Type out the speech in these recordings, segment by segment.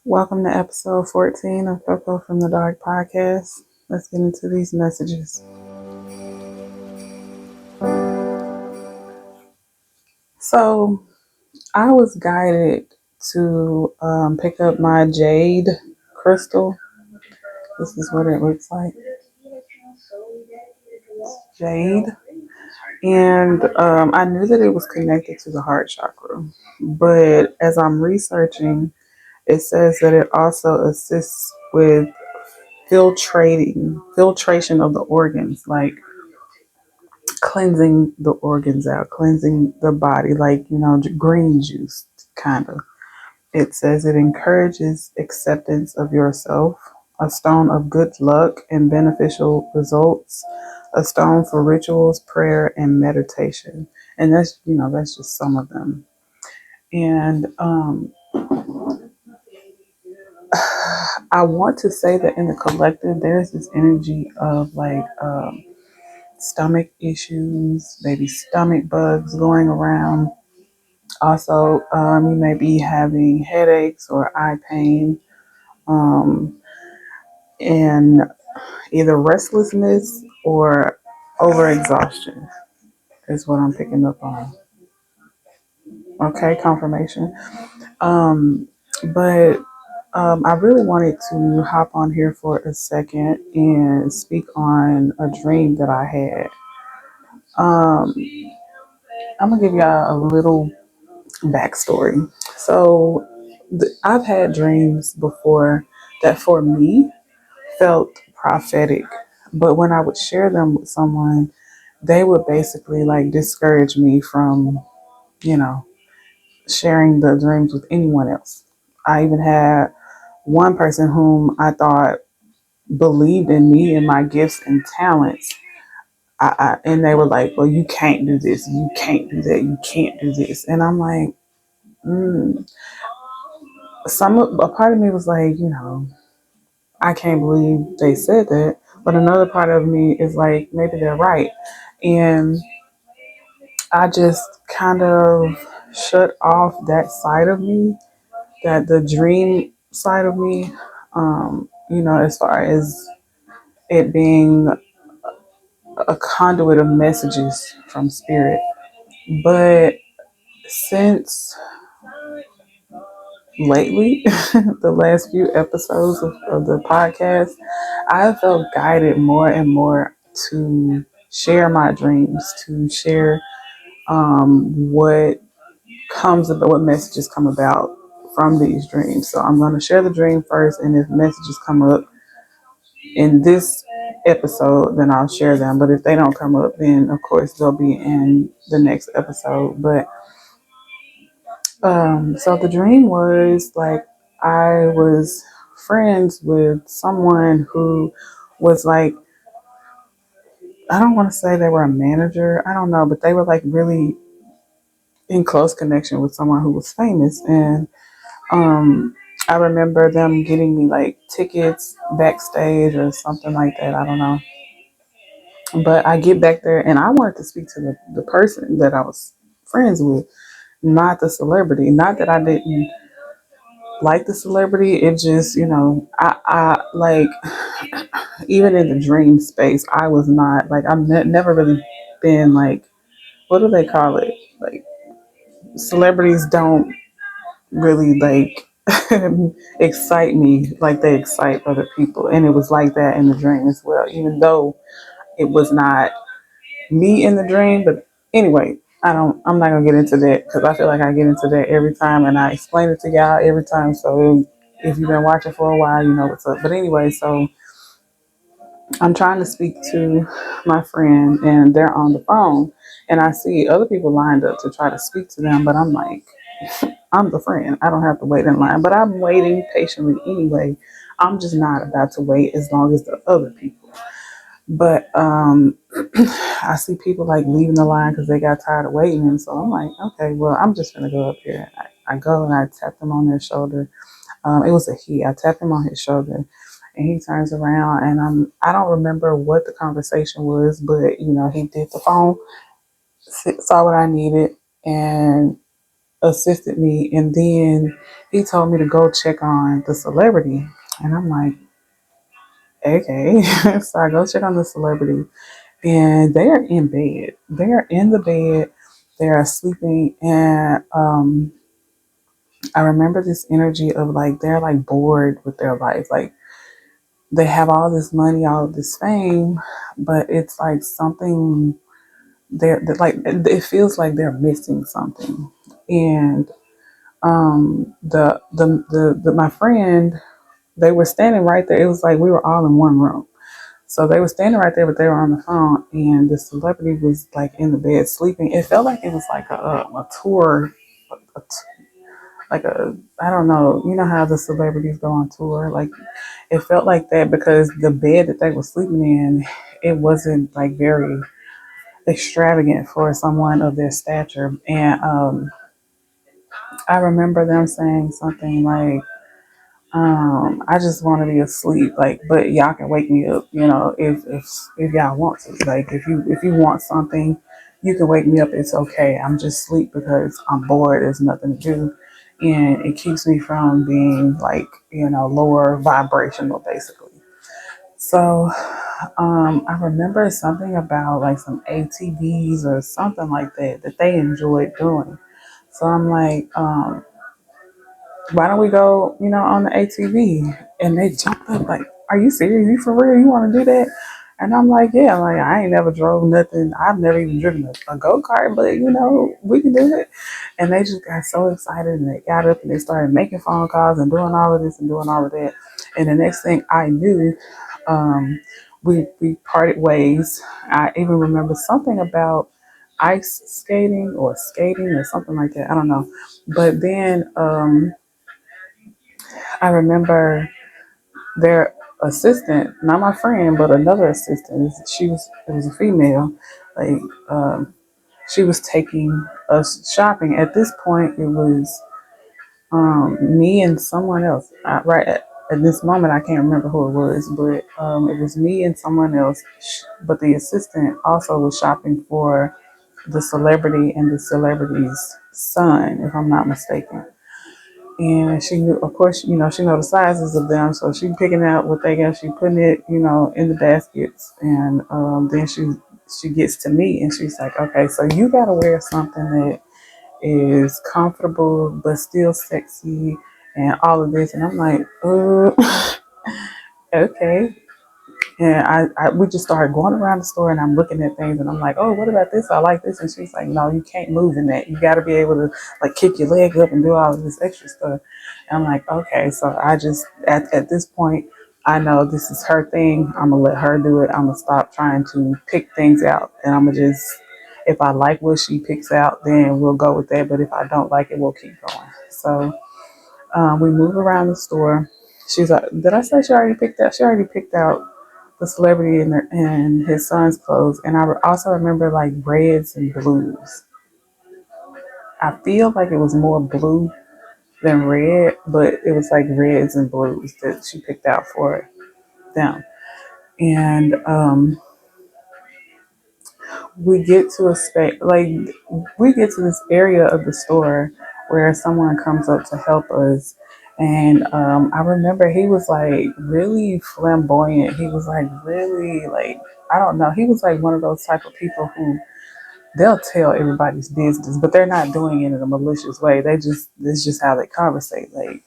Welcome to episode 14 of CoCo from the Dark podcast. Let's get into these messages. So, I was guided to pick up my jade crystal. This is what it looks like. Jade. And I knew that it was connected to the heart chakra. But as I'm researching, it says that it also assists with filtration of the organs, like cleansing the organs out, cleansing the body, like, green juice, kind of. It says it encourages acceptance of yourself, a stone of good luck and beneficial results, a stone for rituals, prayer, and meditation. And that's just some of them. And I want to say that in the collective, there's this energy of like stomach issues, maybe stomach bugs going around. Also, you may be having headaches or eye pain, and either restlessness or overexhaustion is what I'm picking up on. Okay, confirmation. Um, but I really wanted to hop on here for a second and speak on a dream that I had. Um, I'm gonna give y'all a little backstory. So, I've had dreams before that for me felt prophetic, but when I would share them with someone, they would basically like discourage me from, you know, sharing the dreams with anyone else. I even had one person whom I thought believed in me and my gifts and talents. And they were like, well, you can't do this, you can't do that, you can't do this. And I'm like, mm. A part of me was like, I can't believe they said that. But another part of me is like, maybe they're right. And I just kind of shut off that side of me, that the dream side of me, as far as it being a conduit of messages from spirit. But since lately, the last few episodes of the podcast, I felt guided more and more to share my dreams, to share what messages come about from these dreams. So I'm going to share the dream first, and if messages come up in this episode, then I'll share them. But if they don't come up, then of course they'll be in the next episode. But so the dream was like I was friends with someone who was like, I don't want to say they were a manager, I don't know, but they were like really in close connection with someone who was famous. And I remember them getting me like tickets backstage or something like that. I don't know. But I get back there and I wanted to speak to the person that I was friends with, not the celebrity. Not that I didn't like the celebrity. It just, I like, even in the dream space, I was not like, never really been like, what do they call it? Like, celebrities don't really like excite me like they excite other people. And it was like that in the dream as well, even though it was not me in the dream. But anyway, I'm not gonna get into that because I feel like I get into that every time and I explain it to y'all every time. So if you've been watching for a while, you know what's up. But anyway, so I'm trying to speak to my friend and they're on the phone and I see other people lined up to try to speak to them, but I'm like, I'm the friend. I don't have to wait in line, but I'm waiting patiently anyway. I'm just not about to wait as long as the other people. But I see people like leaving the line because they got tired of waiting. And so I'm like, okay, well, I'm just going to go up here. I go and I tap them on their shoulder. It was a he. I tapped him on his shoulder and he turns around and I don't remember what the conversation was, but he did the phone, saw what I needed, and assisted me, and then he told me to go check on the celebrity, and I'm like, okay. So I go check on the celebrity, and they are in bed. They are in the bed. They are sleeping, and I remember this energy of like they're like bored with their life. Like they have all this money, all of this fame, but it's like something they're like it feels like they're missing something. And the my friend, they were standing right there. It was like we were all in one room. So they were standing right there, but they were on the phone, and the celebrity was like in the bed sleeping. It felt like it was like a tour, a, like a, I don't know, you know how the celebrities go on tour? Like it felt like that because the bed that they were sleeping in, it wasn't like very extravagant for someone of their stature. And I remember them saying something like, I just want to be asleep, like, but y'all can wake me up, you know, if y'all want to. Like, if you want something, you can wake me up. It's okay. I'm just asleep because I'm bored. There's nothing to do, and it keeps me from being like, you know, lower vibrational, basically. So, I remember something about like some ATVs or something like that that they enjoyed doing. So I'm like, why don't we go, you know, on the ATV? And they jumped up like, are you serious? You for real? You want to do that? And I'm like, yeah, like I ain't never drove nothing. I've never even driven a go-kart, but you know, we can do it. And they just got so excited and they got up and they started making phone calls and doing all of this and doing all of that. And the next thing I knew, um, we parted ways. I even remember something about ice skating or skating or something like that. I don't know. But then I remember their assistant, not my friend, but another assistant. It was a female. Like um, she was taking us shopping. At this point, it was me and someone else. At this moment, I can't remember who it was, but it was me and someone else. But the assistant also was shopping for the celebrity and the celebrity's son, if I'm not mistaken. And she knew, of course, you know, she know the sizes of them, so she picking out what they got. She putting it, you know, in the baskets, and then she gets to me, and she's like, "Okay, so you gotta wear something that is comfortable but still sexy, and all of this." And I'm like, okay." And we just started going around the store, and I'm looking at things, and I'm like, oh, what about this? I like this. And she's like, no, you can't move in that. You got to be able to like kick your leg up and do all of this extra stuff. And I'm like, okay. So I just, at this point, I know this is her thing. I'm going to let her do it. I'm going to stop trying to pick things out. And I'm going to just, if I like what she picks out, then we'll go with that. But if I don't like it, we'll keep going. So we move around the store. She's like, did I say she already picked out? She already picked out the celebrity and his son's clothes. And I also remember like reds and blues. I feel like it was more blue than red, but it was like reds and blues that she picked out for them. And we get to a space, like we get to this area of the store where someone comes up to help us. And I remember he was like really flamboyant. He was like really like, I don't know. He was like one of those type of people who they'll tell everybody's business, but they're not doing it in a malicious way. It's just how they conversate. Like,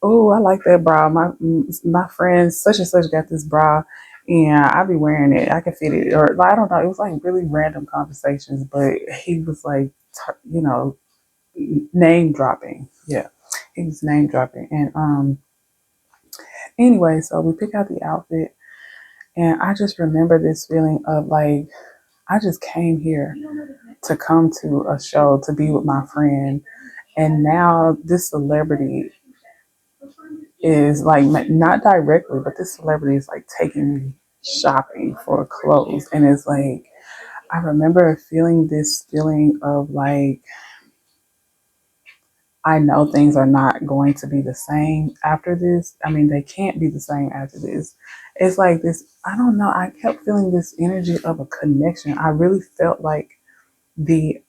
oh, I like that bra. My friend such and such got this bra, and I be wearing it. I can fit it, or like, I don't know. It was like really random conversations, but he was like, you know, name dropping. Yeah, he was name dropping, and anyway, so we pick out the outfit, and I just remember this feeling of like I just came here to come to a show to be with my friend, and now this celebrity is like not directly, but this celebrity is like taking me shopping for clothes, and it's like I remember feeling this feeling of like I know things are not going to be the same after this. I mean, they can't be the same after this. It's like this, I don't know, I kept feeling this energy of a connection. I really felt like the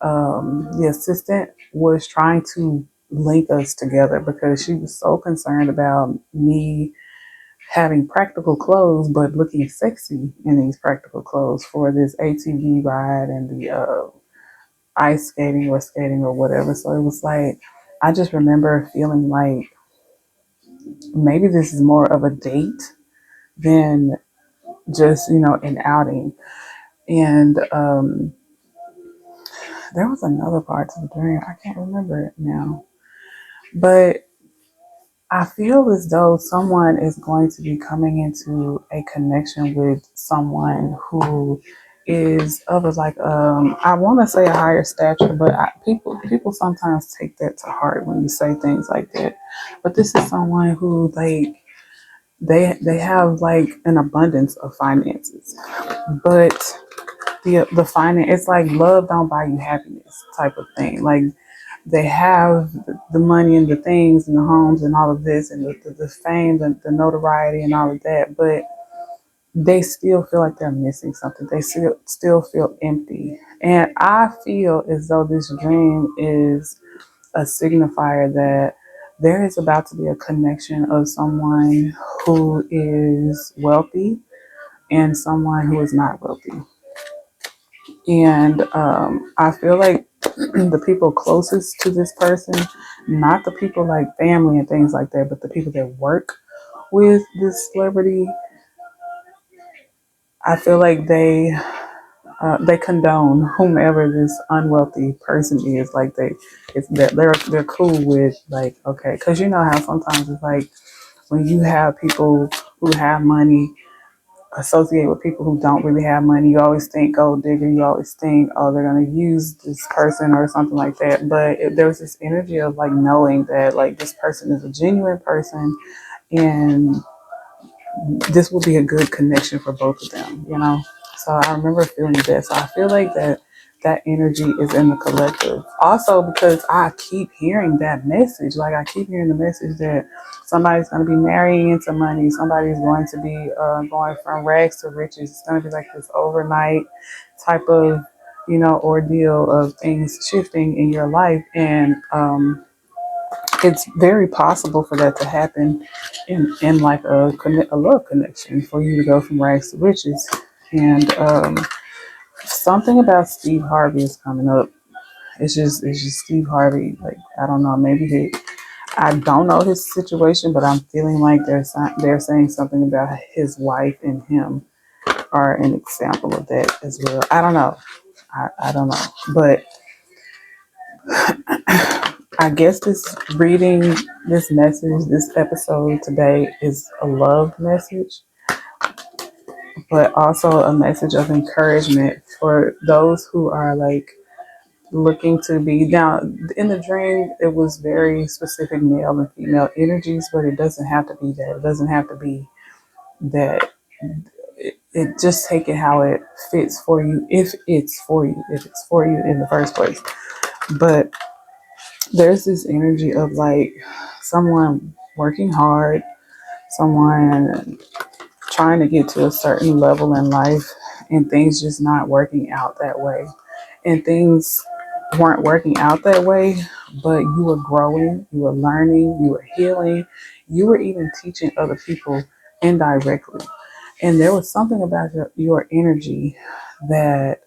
assistant was trying to link us together because she was so concerned about me having practical clothes but looking sexy in these practical clothes for this ATV ride and the ice skating or whatever. So it was like, I just remember feeling like maybe this is more of a date than just, an outing. And there was another part to the dream. I can't remember it now. But I feel as though someone is going to be coming into a connection with someone who is of a like I want to say a higher stature, but people sometimes take that to heart when you say things like that. But this is someone who like they have like an abundance of finances, but the finance, it's like love don't buy you happiness type of thing. Like they have the money and the things and the homes and all of this and the fame, the notoriety and all of that, but they still feel like they're missing something. They still feel empty. And I feel as though this dream is a signifier that there is about to be a connection of someone who is wealthy and someone who is not wealthy. And I feel like the people closest to this person, not the people like family and things like that, but the people that work with this celebrity, I feel like they condone whomever this unwealthy person is. Like it's that they're cool with like, okay, because you know how sometimes it's like when you have people who have money associate with people who don't really have money, you always think gold digger, you always think, oh, they're going to use this person or something like that. But there's this energy of like knowing that like this person is a genuine person and this will be a good connection for both of them. So I remember feeling that. So I feel like that energy is in the collective. Also because I keep hearing that message. Like I keep hearing the message that somebody's going to be marrying into money. Somebody's going to be going from rags to riches. It's going to be like this overnight type of, ordeal of things shifting in your life. And it's very possible for that to happen in like a love connection for you to go from rags to riches. And something about Steve Harvey is coming up. It's just Steve Harvey. Like I don't know, I don't know his situation, but I'm feeling like they're saying something about his wife and him are an example of that as well. I don't know. I don't know, but I guess this message, this episode today is a love message, but also a message of encouragement for those who are like looking to be down. In the dream, it was very specific male and female energies, but it doesn't have to be that. It doesn't have to be that. It just take it how it fits for you, if it's for you, in the first place. But there's this energy of like someone working hard, someone trying to get to a certain level in life, and things just not working out that way. And things weren't working out that way, but you were growing, you were learning, you were healing, you were even teaching other people indirectly. And there was something about your energy that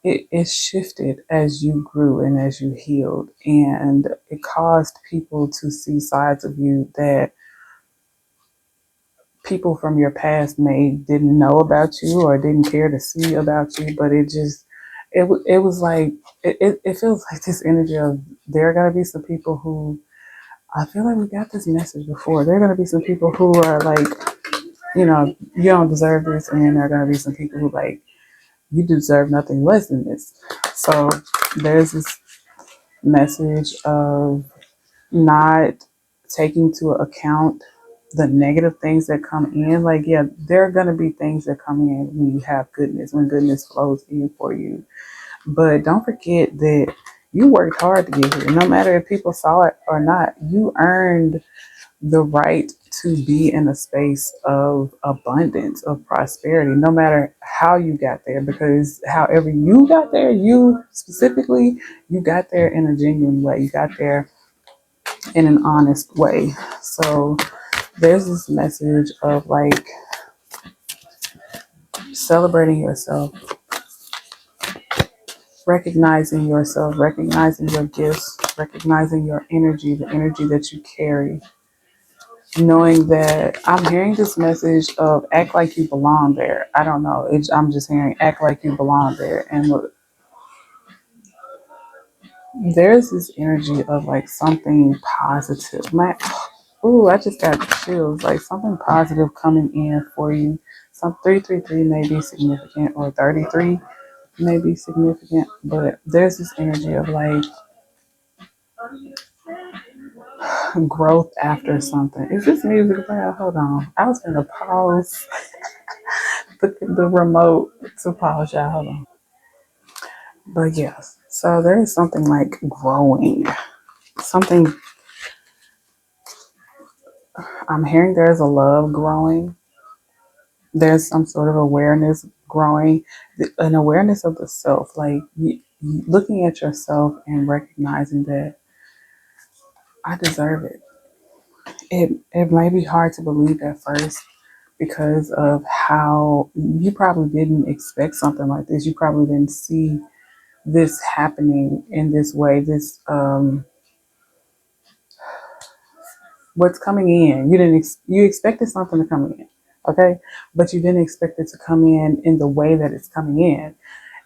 it shifted as you grew and as you healed. And it caused people to see sides of you that people from your past may didn't know about you or didn't care to see about you. But it was like, it feels like this energy of there are going to be some people who, I feel like we got this message before. There are going to be some people who are like, you don't deserve this. And then there are going to be some people who like, you deserve nothing less than this. So there's this message of not taking to account the negative things that come in. Like, yeah, there are going to be things that come in when you have goodness, when goodness flows in for you. But don't forget that you worked hard to get here. No matter if people saw it or not, you earned the right to be in a space of abundance, of prosperity, no matter how you got there, because however you got there, you specifically, you got there in a genuine way. You got there in an honest way. So there's this message of like celebrating yourself, recognizing your gifts, recognizing your energy, the energy that you carry, knowing that I'm hearing this message of act like you belong there. I don't know. I'm just hearing act like you belong there. And look, there's this energy of like something positive. I just got chills. Like something positive coming in for you. Some 333 may be significant, or 33 may be significant, but there's this energy of like growth after something. Is this music loud? Hold on. I was gonna pause the remote to pause y'all. Hold on. But yes, so there is something like growing. Something I'm hearing, there's a love growing. There's some sort of awareness growing, an awareness of the self, like looking at yourself and recognizing that I deserve it. It may be hard to believe at first because of how you probably didn't expect something like this. You probably didn't see this happening in this way. This what's coming in. You expected something to come in, okay, but you didn't expect it to come in the way that it's coming in.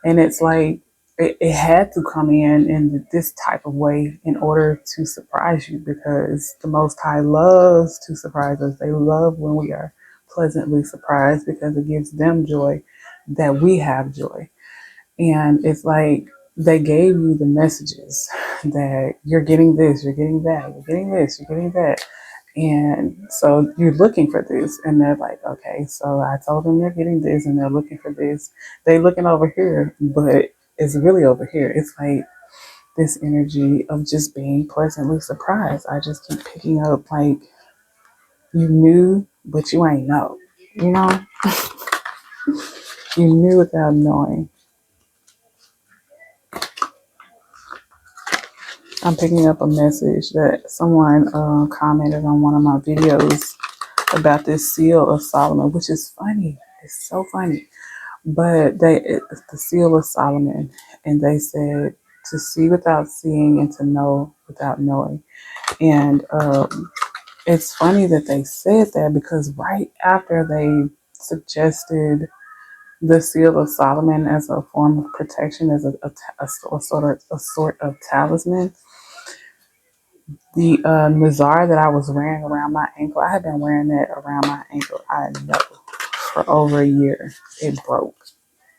And it's like it had to come in this type of way in order to surprise you, because the Most High loves to surprise us. They love when we are pleasantly surprised, because it gives them joy that we have joy. And it's like they gave you the messages that you're getting this, you're getting that, you're getting this, you're getting that. And so you're looking for this, and they're like, okay, so I told them they're getting this, and they're looking for this. They looking over here, but it's really over here. It's like this energy of just being pleasantly surprised. I just keep picking up like you knew, but you ain't know. You know, you knew without knowing. I'm picking up a message that someone commented on one of my videos about this seal of Solomon, which is funny. It's so funny. But it's the seal of Solomon, and they said to see without seeing and to know without knowing. And it's funny that they said that, because right after they suggested the seal of Solomon as a form of protection, as a sort of talisman, the Nazar that I was wearing around my ankle, I had been wearing that around my ankle, I know, for over a year. It broke.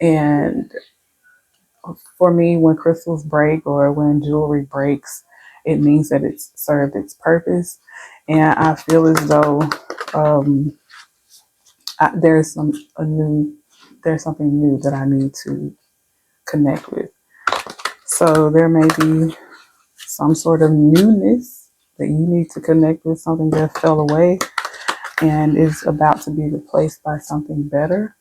And for me, when crystals break or when jewelry breaks, it means that it's served its purpose. And I feel as though um, there's there's something new that I need to connect with. So there may be some sort of newness that you need to connect with, something that fell away and is about to be replaced by something better,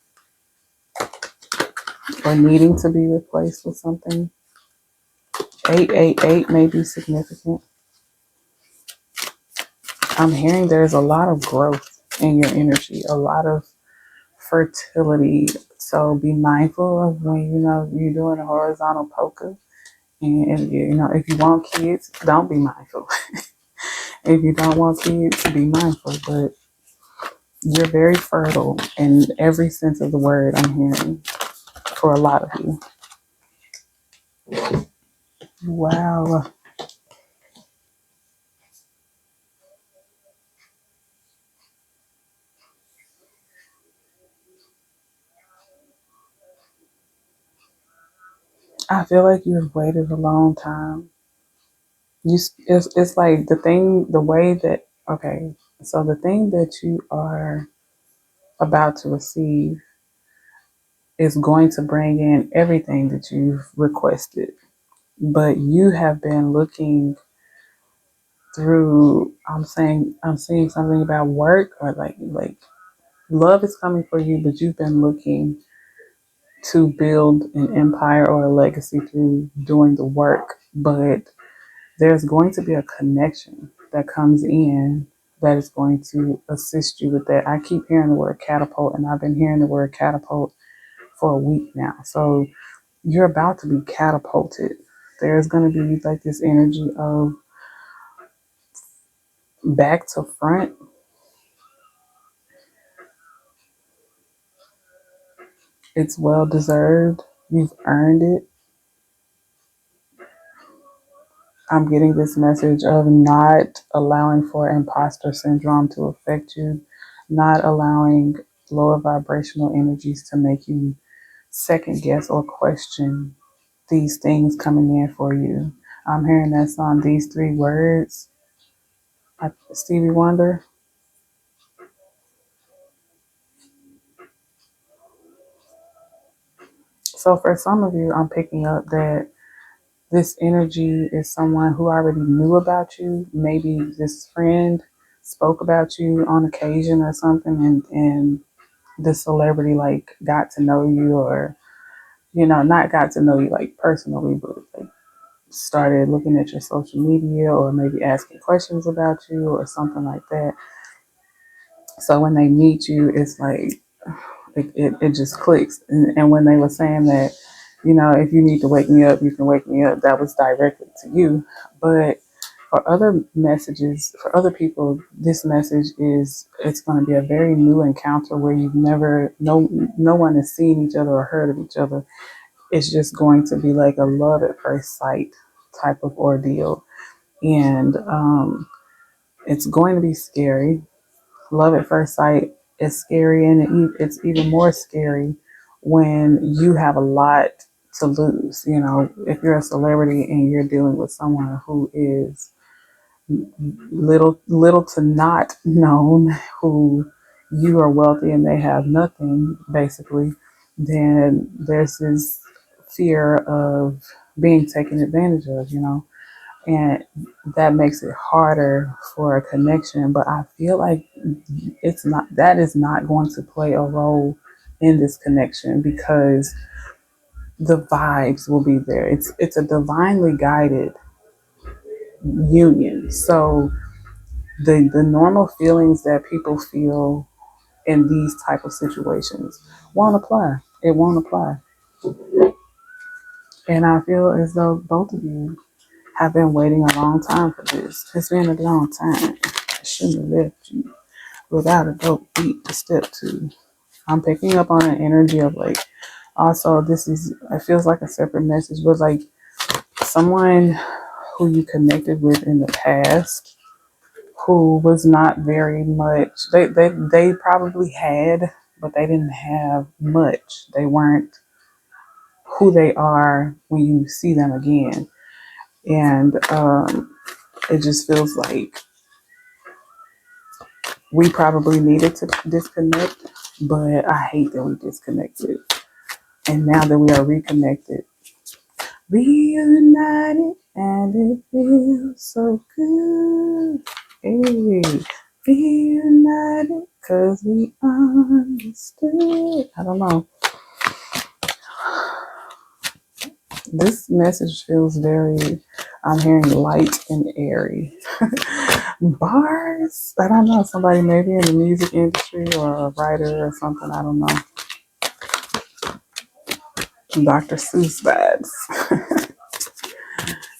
or needing to be replaced with something. 888 may be significant. I'm hearing there's a lot of growth in your energy, a lot of fertility. So be mindful of when you're doing a horizontal poker. And if you want kids, don't be mindful. If you don't want kids, be mindful. But you're very fertile in every sense of the word, I'm hearing, for a lot of you. Wow. I feel like you've waited a long time. It's like the way that, okay, so the thing that you are about to receive is going to bring in everything that you've requested. But you have been looking through, I'm seeing something about work, or like love is coming for you, but you've been looking to build an empire or a legacy through doing the work. But there's going to be a connection that comes in that is going to assist you with that. I keep hearing the word catapult, and I've been hearing the word catapult for a week now. So you're about to be catapulted. There's going to be like this energy of back to front. It's well deserved. You've earned it. I'm getting this message of not allowing for imposter syndrome to affect you, not allowing lower vibrational energies to make you second guess or question these things coming in for you. I'm hearing that song, These Three Words, Stevie Wonder. So for some of you, I'm picking up that this energy is someone who already knew about you. Maybe this friend spoke about you on occasion or something, and the celebrity like got to know you, or not got to know you like personally, but like started looking at your social media, or maybe asking questions about you or something like that. So when they meet you, it's like it just clicks. And when they were saying that, if you need to wake me up, you can wake me up, that was directly to you. But for other messages, for other people, this message is, it's going to be a very new encounter where you've never, no one has seen each other or heard of each other. It's just going to be like a love at first sight type of ordeal. And it's going to be scary. Love at first sight is scary, and it's even more scary when you have a lot to lose. If you're a celebrity and you're dealing with someone who is little to not known, who you are wealthy and they have nothing, basically, then there's this fear of being taken advantage of. And that makes it harder for a connection. But I feel like that is not going to play a role in this connection, because the vibes will be there. It's a divinely guided union. So the normal feelings that people feel in these type of situations won't apply. It won't apply. And I feel as though both of you have been waiting a long time for this. It's been a long time. I shouldn't have left you without a dope beat to step to. I'm picking up on an energy of like, also it feels like a separate message, but like someone who you connected with in the past, who was not very much, they probably had, but they didn't have much. They weren't who they are when you see them again. And it just feels like we probably needed to disconnect, but I hate that we disconnected. And now that we are reconnected, reunited, and it feels so good. Hey, reunited, cause we understood. I don't know. This message feels very, I'm hearing light and airy. Bars? I don't know. Somebody maybe in the music industry or a writer or something. I don't know. Dr. Seuss vibes.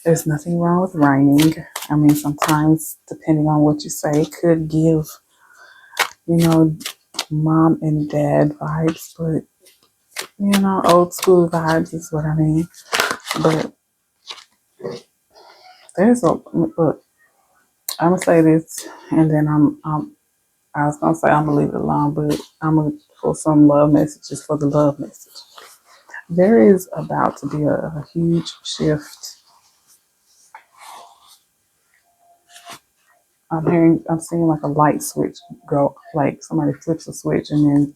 There's nothing wrong with rhyming. I mean, sometimes, depending on what you say, could give, mom and dad vibes, but, old school vibes is what I mean. But look, I'm going to say this, and then I was going to say I'm going to leave it alone, but I'm going to pull some love messages for the love message. There is about to be a huge shift. I'm seeing like a light switch go, like somebody flips a switch and then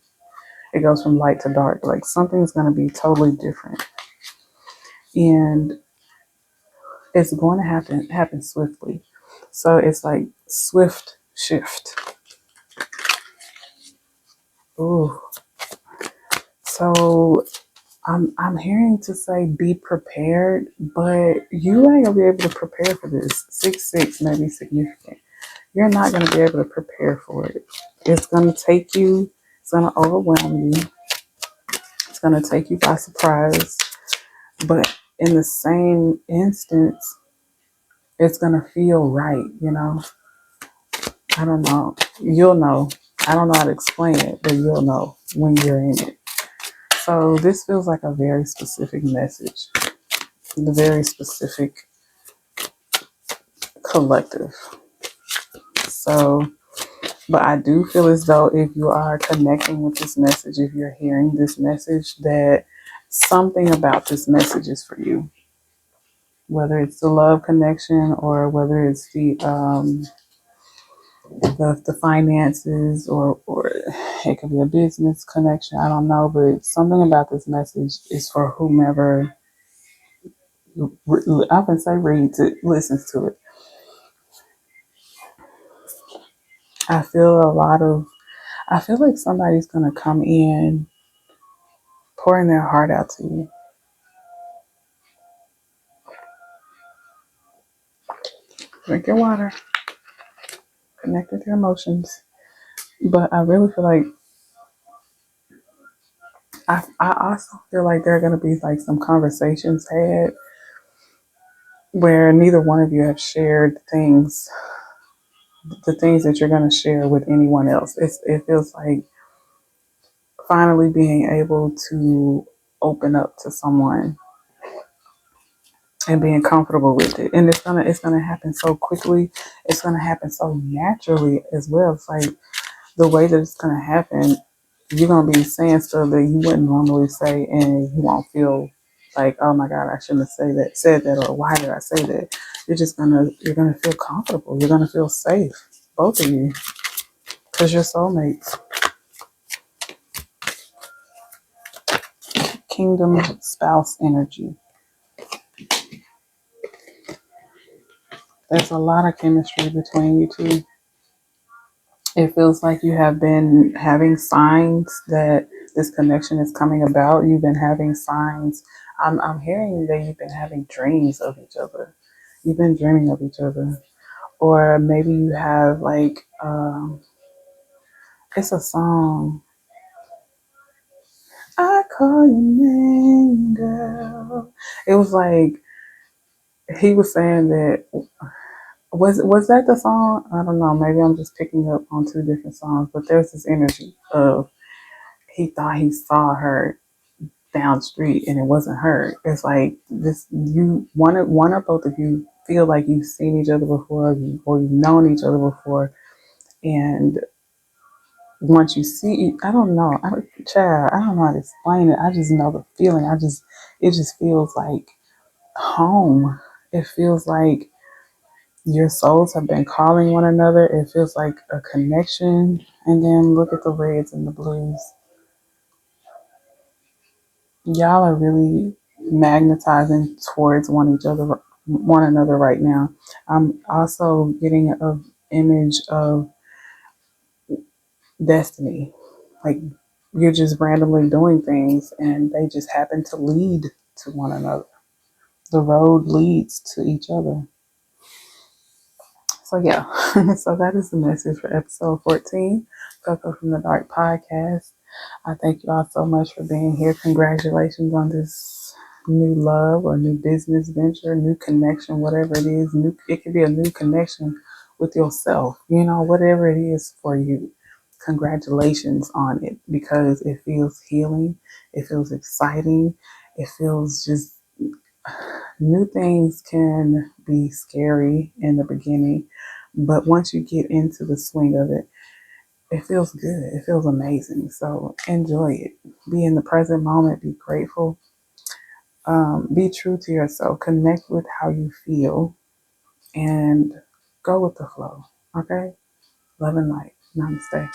it goes from light to dark. Like something's going to be totally different, and it's going to happen swiftly. So it's like swift shift. Ooh. So I'm hearing to say be prepared, but you ain't gonna be able to prepare for this. 6-6 may be significant. You're not gonna be able to prepare for it. It's gonna take you, it's gonna overwhelm you, it's gonna take you by surprise. But in the same instance, it's gonna feel right, you know. I don't know. You'll know. I don't know how to explain it, but you'll know when you're in it. So this feels like a very specific message, the very specific collective. So, but I do feel as though if you are connecting with this message, if you're hearing this message, that something about this message is for you. Whether it's the love connection or whether it's the finances or it could be a business connection. I don't know, but something about this message is for whomever. I often say reads it, listens to it. I feel a lot of. I feel like somebody's gonna come in, pouring their heart out to you. Drink your water. Connect with your emotions. But I really feel like I also feel like there are gonna be like some conversations had where neither one of you have shared the things that you're going to share with anyone else. It feels like finally being able to open up to someone and being comfortable with it. And it's gonna happen so quickly. It's gonna happen so naturally as well. It's like the way that it's gonna happen, you're gonna be saying stuff that you wouldn't normally say, and you won't feel like, oh my God, I shouldn't have said that, or why did I say that? You're gonna feel comfortable. You're gonna feel safe, both of you, because you're soulmates. Kingdom spouse energy. There's a lot of chemistry between you two. It feels like you have been having signs that this connection is coming about. You've been having signs. I'm hearing that you've been having dreams of each other. You've been dreaming of each other. Or maybe you have like, it's a song. I call your name, girl. It was like, he was saying that. Was that the song? I don't know. Maybe I'm just picking up on two different songs, but there's this energy of he thought he saw her down the street and it wasn't her. It's like this: you one or both of you feel like you've seen each other before, or you've known each other before, and once you see, I don't know, child, I don't know how to explain it. I just know the feeling. It just feels like home. It feels like your souls have been calling one another. It feels like a connection. And then look at the reds and the blues. Y'all are really magnetizing towards one another right now. I'm also getting an image of destiny. Like you're just randomly doing things and they just happen to lead to one another. The road leads to each other. So yeah, so that is the message for episode 14, CoCo from the Dark podcast. I thank you all so much for being here. Congratulations on this new love or new business venture, new connection, whatever it is. It could be a new connection with yourself, whatever it is for you. Congratulations on it because it feels healing. It feels exciting. It feels just new things can be scary in the beginning, but once you get into the swing of it, it feels good. It feels amazing. So enjoy it. Be in the present moment. Be grateful. Be true to yourself. Connect with how you feel and go with the flow. Okay? Love and light. Namaste.